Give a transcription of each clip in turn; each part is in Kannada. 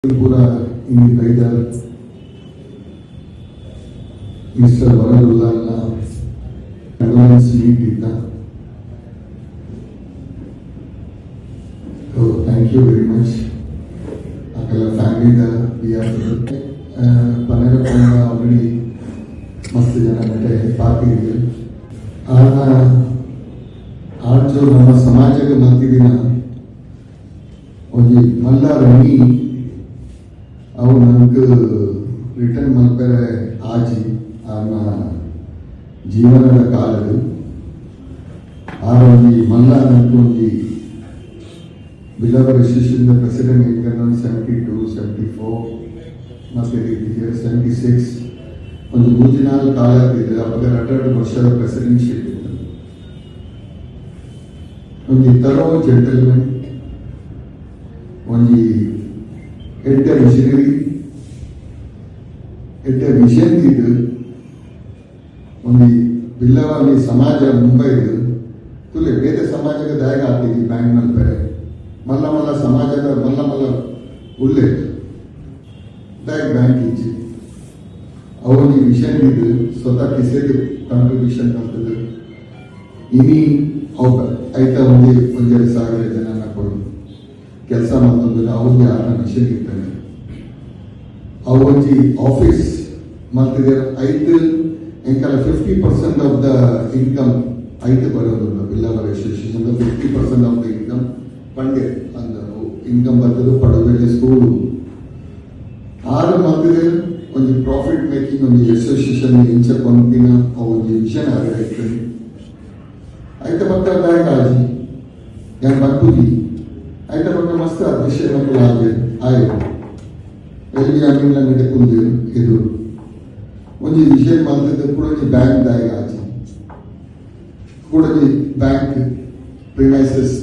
पूरा इंडिपेंडर मिस्टर वरदुल्ला कंडोलेंस मीट इतना तो थैंक यू वेरी मच अकल फैमिली दा बिया पनेरपंगा ऑलरेडी मस्त जन बैठे पार्टी आज जो ನಮ್ಮ ಸಮಾಜಕ್ಕೆ ಮತ್ತಿದಿನ ಒಂದು ಮಲ್ಲಾರಣಿ ಅವು ನನಗೆ ರಿಟರ್ನ್ ಮಲ್ಪರೆ ಆಜಿ ಆನ ಜೀವನದ ಕಾಲದು ಆರೊಂದು ಮಲ್ಲ ನನಗೆ ಒಂದು ಬಿಲವರ್ ಅಸೋಸಿಯೇಷನ್ ಪ್ರೆಸಿಡೆಂಟ್ ಇಟ್ಕೊಂಡು 72 74 ಮತ್ತೆ 76 ಒಂದು 3-4 ಕಾಲ ಇದೆ ಅವಾಗ 2 ವರ್ಷದ ಪ್ರೆಸಿಡೆನ್ಶಿಪ್ ಇತ್ತು ಒಂದು ತರೋ ಜೆಂಟಲ್ಮೆನ್ ಒಂದು ಎಡ್ಡ ವಿಷನರಿ ಎಡ್ಡ ವಿಷನ್ ಇದು ಒಂದು ಬಿಲ್ಲವಾಗಿ ಸಮಾಜ ಮುಂಬೈದು ತುಲೆ ಬೇರೆ ಸಮಾಜಕ್ಕೆ ದಾಯಕ ಆಗ್ತಿದ್ವಿ ಬ್ಯಾಂಕ್ ಮಲ್ಪರೆ ಮಲ್ಲ ಮಲ್ಲ ಸಮಾಜದ ಮಲ್ಲ ಮಲ್ಲ ಉಲ್ಲೆ ದಾಯಕ ಬ್ಯಾಂಕ್ ಈಚೆ ಅವನಿ ವಿಷನ್ ಇದು ಸ್ವತಃ ಕಿಸೆಗೆ ಕಾಂಟ್ರಿಬ್ಯೂಷನ್ ಮಾಡ್ತದೆ ಇನಿ ಆಯ್ತಾ ಒಂದೆರಡು ಸಾವಿರ ಜನ ಕೊಡು ಕೆಲಸ ಮಾಡ್ತಂದ್ರೆ ಅವ್ರಿಗೆ ಯಾರನ್ನ ವಿಷಯ ಇರ್ತಾನೆ ಅವೊಂದು ಆಫೀಸ್ ಮಾಡ್ತಿದ್ದಾರೆ ಐದು ಎಂಕಲ್ಲ 50% ಆಫ್ ದ ಇನ್ಕಮ್ ಐದು ಬರೋದಿಲ್ಲ ಬಿಲ್ಲವರ್ ಅಸೋಸಿಯೇಷನ್ 50% ಆಫ್ ದ ಇನ್ಕಮ್ ಪಂಡೆ ಅಂದ ಇನ್ಕಮ್ ಬರ್ತದೆ ಪಡಬೇಡಿ ಸ್ಕೂಲು ಆರು ಮಾಡ್ತಿದ್ರೆ ಒಂದು ಪ್ರಾಫಿಟ್ ಮೇಕಿಂಗ್ ಒಂದು ಅಸೋಸಿಯೇಷನ್ ಇಂಚ ಕೊಂದಿನ ಒಂದು ವಿಷನ್ ಆಗಿರ್ತದೆ ಐತೆ ಬರ್ತಾರೆ ಕಾಳಜಿ ಯಾರು ಬರ್ಬುದಿ ಐತೆ ಬಗ್ಗೆ ಮಸ್ತ್ ವಿಷಯ ಮಕ್ಕಳು ಆಯ್ತು ಎಲ್ಲಿ ಆಮೇಲೆ ನಡೆಕೊಂಡು ಇದು ಒಂದು ವಿಷಯ ಮಾಡ್ತಿದ್ದ ಕೂಡ ಬ್ಯಾಂಕ್ ದಾಯ ಆಚೆ ಕೂಡ ಬ್ಯಾಂಕ್ ಪ್ರಿಮೈಸಸ್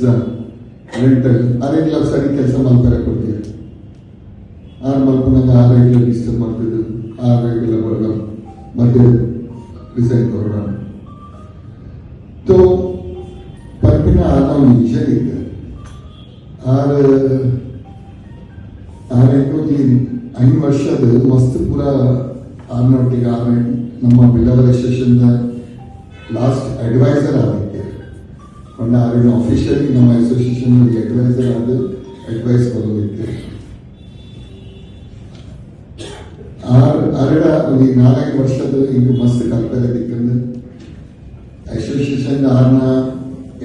ರೆಂಟಲ್ ಅರೆಲ್ಲ ಸರಿ ಕೆಲಸ ಮಾಡ್ತಾರೆ ಕೊಡ್ತೀವಿ ಆರು ಮಲ್ಕೊಂಡಾಗ 6 ರಿಜಿಸ್ಟರ್ ಮಾಡ್ತಿದ್ದು 6 ಬರೋಣ ಮತ್ತೆ ರಿಸೈನ್ ಕೊಡೋಣ तो परपिना आना विषय इतना आरेको जी 5 ವರ್ಷದ ಮಸ್ತ್ ಪೂರ ಆರ್ನೊಟ್ಟಿಗೆ ನಮ್ಮ ಬಿಲ್ಲವರ್ ಅಸೋಸಿಯೇಷನ್ ಲಾಸ್ಟ್ ಅಡ್ವೈಸರ್ ಆಗಿದ್ದೆ ಒಂದ ಆರೇನು ಆಫಿಷಿಯಲಿ ನಮ್ಮ ಅಸೋಸಿಯೇಷನ್ ಅಡ್ವೈಸರ್ ಆದ ಅಡ್ವೈಸ್ ಕೊಡೋದಿತ್ತು ಆರಡ ಒಂದು 4 ವರ್ಷದ ಇದು ಮಸ್ತ್ ಕಲ್ಪನೆ ದಿಕ್ಕಂದು ಅಸೋಸಿಯೇಷನ್ ಆರ್ನ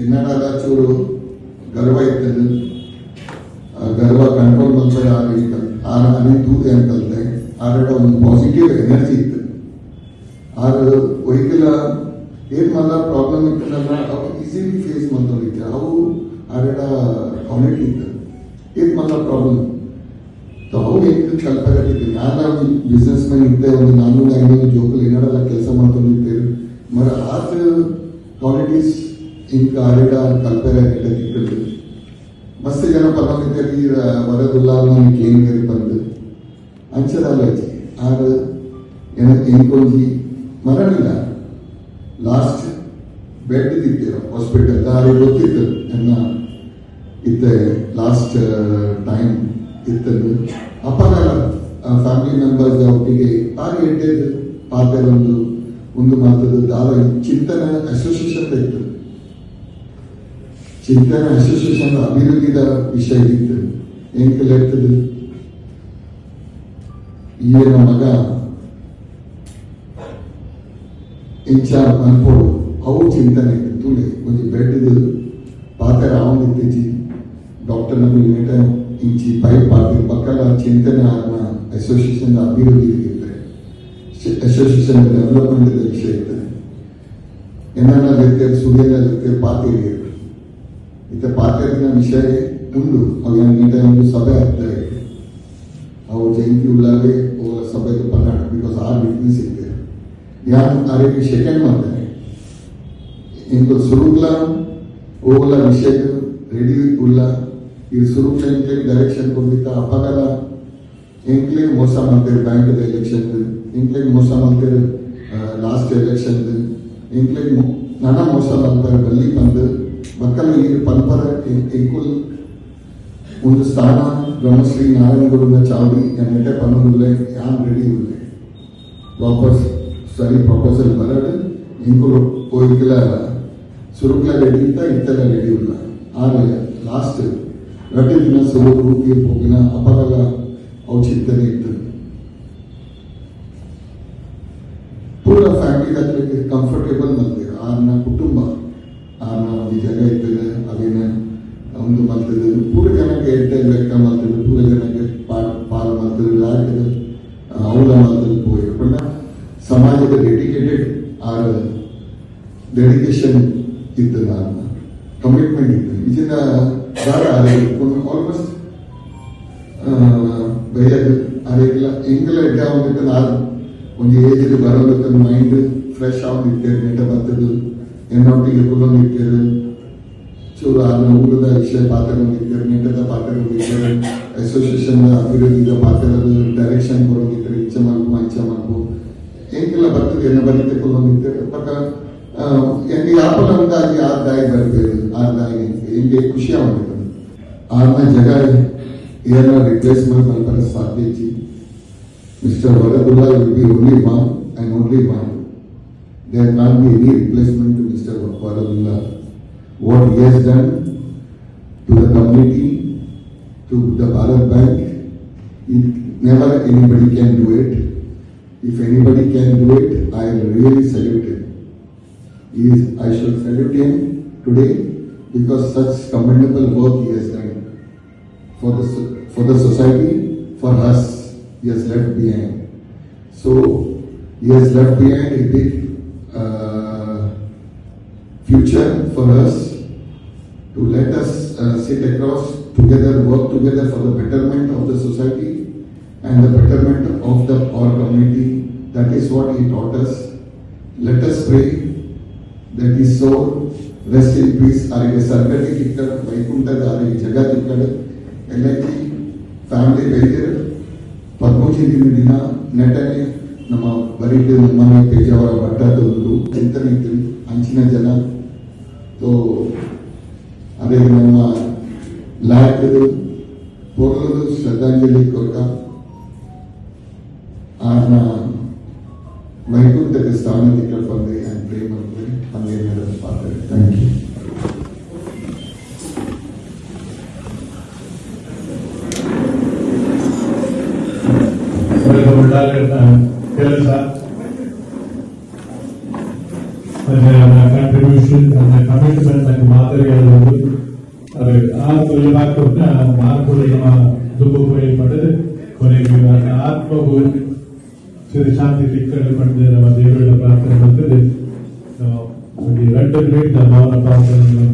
ಎನ್ನಡಾದ ಚೂರು ಗರ್ವ ಇರ್ತದೆ ಗರ್ವ ಕಂಟ್ರೋಲ್ ಮಾಡ್ತಾರೆ ಆರು ಅನೇ ತೂದೆ ಅಂತಂದ್ರೆ ಆರಡ ಒಂದು ಪಾಸಿಟಿವ್ ಎನರ್ಜಿ ಇತ್ತು ಆರು ವೈಕಲ್ ಏನ್ ಮಾಡ ಪ್ರಾಬ್ಲಮ್ ಇತ್ತಂದ್ರೆ ಅವು ಈಸಿಲಿ ಫೇಸ್ ಮಾಡ್ಕೊಂಡಿದ್ದೆ ಅವು ಆರಡ ಕಾಮಿಟಿ ಇತ್ತು ಏನ್ ಮಾಡ ಪ್ರಾಬ್ಲಮ್ ಅವು ಹೆಂಗ್ ಕಲ್ಪನೆ ನಾನು ಬಿಸ್ನೆಸ್ ಮ್ಯಾನ್ ಇದ್ದೆ ಒಂದು 400-500 ಜೋಕಲ್ಲಿ ಏನಾಡಲ್ಲ ಕೆಲಸ ಮಾಡ್ಕೊಂಡಿದ್ದೇವೆ ಮರ ಆತ ಕ್ವಾಲಿಟೀಸ್ ಇಂಕ ಆರೇಡ ಕಲ್ಪನೆ ಇಟ್ಟದ್ದು ಮಸ್ತ್ ಜನ ಪರವಾಗಿದ್ದಲ್ಲಿ ವರದುಲ್ಲಾ ಕೇಂದ್ರದಲ್ಲಿ ಬಂದು ಅಂಚದಲ್ಲ ಆರು ಎಂಕೊಂಜಿ ಮರಣಿಲ್ಲ ಲಾಸ್ಟ್ ಬೆಡ್ ಇದ್ದೇವೆ ಹಾಸ್ಪಿಟಲ್ ಆರು ಗೊತ್ತಿತ್ತು ಎನ್ನ ಇತ್ತೆ ಲಾಸ್ಟ್ ಟೈಮ್ ಇತ್ತದ್ದು ಅಪಘಾತ ಫ್ಯಾಮಿಲಿ ಮೆಂಬರ್ಸ್ ಒಟ್ಟಿಗೆ ಆರು ಎಡ್ಡೆದು ಪಾತ್ರೆ ಒಂದು ಮಾತದ ದಾದ ಚಿಂತನ ಅಸೋಸಿಯೇಷನ್ ಇತ್ತು ಚಿಂತನ ಅಸೋಸಿಯೇಷನ್ ಅಭಿವೃದ್ಧಿದ ವಿಷಯ ಇತ್ತು ಎಂಕಲ್ ಇರ್ತದೆ ಈಗಿನ ಮಗ ಇಂಚ ಅನ್ಪೋಡು ಅವು ಚಿಂತನೆ ಇತ್ತು ತುಳಿ ಒಂದು ಬೆಡ್ದು ಪಾತ್ರೆ ಅವನಿತ್ತೀಚಿ ಡಾಕ್ಟರ್ ನಮಗೆ ಲೇಟ ಇಂಚಿ ಪೈಪ್ ಪಾತ್ರೆ ಪಕ್ಕದ ಚಿಂತನೆ ಆದ ಅಸೋಸಿಯೇಷನ್ ಅಭಿವೃದ್ಧಿ ಅಸೋಸಿಯೇಷನ್ ಡೆವಲಪ್ಮೆಂಟ್ ವಿಷಯ ಇರ್ತದೆ ಏನಾರ ಲೆಕ್ಕ ಸೂರ್ಯನ ಲೆಕ್ಕ ಪಾತ್ರೆ ಇತ್ತ ಪಾತ್ರೆನ ವಿಷಯ ಉಂಡು ಅವು ನೀಟ ಒಂದು ಸಭೆ ಆಗ್ತಾರೆ ಅವು ಜಯಂತಿ ಉಳ್ಳಾಗೆ ಅವರ ಸಭೆಗೆ ಪನ್ನಾಡ ಬಿಕಾಸ್ ಆ ವಿಟ್ನೆಸ್ ಇರ್ತದೆ ಯಾರು ಆರಿಗೆ ಸೆಕೆಂಡ್ ಮಾಡ್ತಾರೆ ಇಂದು ಸುರುಗ್ಲ ಹೋಗಲ ವಿಷಯ ರೆಡಿ ಉಳ್ಳ ಈ ಸುರುಗ್ಲ ಡೈರೆಕ್ಷನ್ ಕೊಡ್ಲಿಕ್ಕ ಅಪಘಾತ ಎಂಕ್ಲೆ ಮೋಸ ಮಾಡ್ತಾರೆ ಬ್ಯಾಂಕದ ಎಲೆಕ್ಷನ್ ಇಂಕ್ಲೆ ಮೋಸ ಮಾಡ್ತಾರೆ ಲಾಸ್ಟ್ ಎಲೆಕ್ಷನ್ ಇಂಕ್ಲೆ ನನ್ನ ಮೋಸ ಮಾಡ್ತಾರೆ ಬಲ್ಲಿ ಬಂದು ಮಕ್ಕಳು ಈ ಪಲ್ಪರ ಎಂಕುಲ್ ಒಂದು ಸ್ಥಾನ ಬ್ರಹ್ಮಶ್ರೀ ನಾರಾಯಣ ಗುರುನ ಚಾವಡಿ ಎನ್ನೆಟ್ಟೆ ಪನ್ನೊಂದುಲೆ ಯಾನ್ ರೆಡಿ ಉಳ್ಳೆ ಪ್ರಾಪರ್ ಸ್ಟಡಿ ಪ್ರಪೋಸಲ್ ಬರಡು ಇಂಕುಲು ಕೋಯಿಕಲ ಸುರುಕ್ಲ ರೆಡಿ ಅಂತ ಇತ್ತೆಲ್ಲ ರೆಡಿ ಉಳ್ಳ ಆಮೇಲೆ ಲಾಸ್ಟ್ ರಡ್ಡು ದಿನ ಸುರು ತೀರ್ಪೋಗಿನ ಅಪರಾಗ ಔಚಿತ್ಯನೇ ಇತ್ತು ಪೂರ ಫ್ಯಾಮಿಲಿ ಅದಕ್ಕೆ ಕಂಫರ್ಟೇಬಲ್ ಮಲ್ತಿದ್ರು ಆರ್ನ ಕುಟುಂಬ ಆರ್ನ ಒಂದು ಜಾಗ ಇರ್ತದೆ ಅವೇನ ಒಂದು ಮಲ್ತದೆ ಪೂರ ಜನಕ್ಕೆ ಏರ್ಟೆಲ್ ಲೆಕ್ಕ ಮಲ್ತದೆ ಪೂರ ಜನಕ್ಕೆ ಪಾಲ್ ಮಲ್ತದೆ ಲಾಟ್ ಅವಳ ಮಲ್ತದೆ ಪೋಯಿ ಪಂಡ ಸಮಾಜದ ಡೆಡಿಕೇಟೆಡ್ ಆರ್ ಡೆಡಿಕೇಶನ್ ಇತ್ತು ಆರ್ನ ಕಮಿಟ್ಮೆಂಟ್ ಇತ್ತು ಇದನ್ನ ದಾರ ಆಲ್ಮೋಸ್ಟ್ ಬೈಯದು ಅರೆಲ್ಲ ಎಂಗೆಲ್ಲ ಎಡ್ಡ ಅವನಿಗೆ ನಾನು ಒಂದು ಏಜ್ ಬರೋದಕ್ಕೆ ಮೈಂಡ್ ಫ್ರೆಶ್ ಆಗಿರ್ತೇವೆ ನೆಟ್ಟ ಬರ್ತದೆ ಎನ್ನೊಟ್ಟಿಗೆ ಕುಲೊಂದಿರ್ತೇವೆ ಚೂರು ಆದ ಊರದ ವಿಷಯ ಪಾತ್ರಗೊಂಡಿರ್ತೇವೆ ನೆಟ್ಟದ ಪಾತ್ರಗೊಂಡಿರ್ತೇವೆ ಅಸೋಸಿಯೇಷನ್ ಅಭಿವೃದ್ಧಿದ ಪಾತ್ರದ ಡೈರೆಕ್ಷನ್ ಕೊಡೋದಿರ್ತೇವೆ ಇಚ್ಛೆ ಮಾಡ್ಕೊ ಅಂಚೆ ಮಾಡ್ಕೊ ಹೆಂಗೆಲ್ಲ ಬರ್ತದೆ ಎನ್ನ ಬರೀತೆ ಕುಲೊಂದಿರ್ತೇವೆ ಬಟ್ ಹೆಂಗೆ ಯಾಪಲ ಉಂಟಾಗಿ ಆರ್ ದಾಯಿ ಬರ್ತೇವೆ ಆರ್ ದಾಯಿ ಹೆಂಗೆ ಖುಷಿ ಆಗ್ತದೆ ಆರ್ನ ಜಗ ಏನೋ ರಿಪ್ಲೇಸ್ಮೆಂಟ್ ಮಾಡ್ತಾರೆ ಸಾಧ್ಯ ಇಚ್ಚಿ Mr. Varadullah will be only one and only one. There can't be any replacement to Mr. Varadullah. What he has done to the community, to the Bharat Bank, never anybody can do it. If anybody can do it, I really salute him. I should salute him today because such commendable work he has done for the society, for us. He has left behind. So, he has left behind a big future for us to let us sit across together, work together for the betterment of the society and the betterment of our community. That is what he taught us. Let us pray that his soul rest in peace. Arige sargati tikkad, vaikunthada arige jaga tikkad, ellaki family better. ಪದ್ಮೂಜಿ ದಿನ ನೆಟ್ಟನೆ ನಮ್ಮ ಬರೀಟು ನಮ್ಮನೆ ತೇಜವರ ಭಟ್ಟದೊಂದು ಚಿಂತನೆ ಇತ್ತು ಅಂಚಿನ ಜನ ತೋ ಅದೇ ನಮ್ಮ ಲಾಯಕರು ಪೊರ್ಲದು ಶ್ರದ್ಧಾಂಜಲಿ ಕೊರಕ ಆರ್ನ ವೈಕುಂಠದ ಸ್ಥಾನಕ್ಕೆ ಬಂದೆ ಆ್ಯಂಡ್ ಪ್ರೇ ಮಾಡ್ತಾರೆ ಹಂಗೆ ನಡೆದ ಪಾತ್ರ. Thank you. ಕೆಲಸ ಕಾಂಟ್ರಿಬ್ಯೂಷನ್ ಕಮಿಟ್ಮೆಂಟ್ ನನಗೆ ಮಾದರಿಯಾದದ್ದು ಅದು ಆ ಕೊಲ್ಲಬಾಕೊಂಡ ಮಾರ್ಕುಗಳು ದುಬ್ಬು ಪಡೆದು ಕೊನೆಗೆ ಆತ್ಮಗೂ ಶಾಂತಿ ಸಿಕ್ಕಲು ಪಡೆದ ನಮ್ಮ ದೇವರ ಪ್ರಾರ್ಥನೆ ಬಂದಿದೆ. 2 ಗ್ರೇಟ್ ಭಾವನ ಪ್ರಾರ್ಥನೆ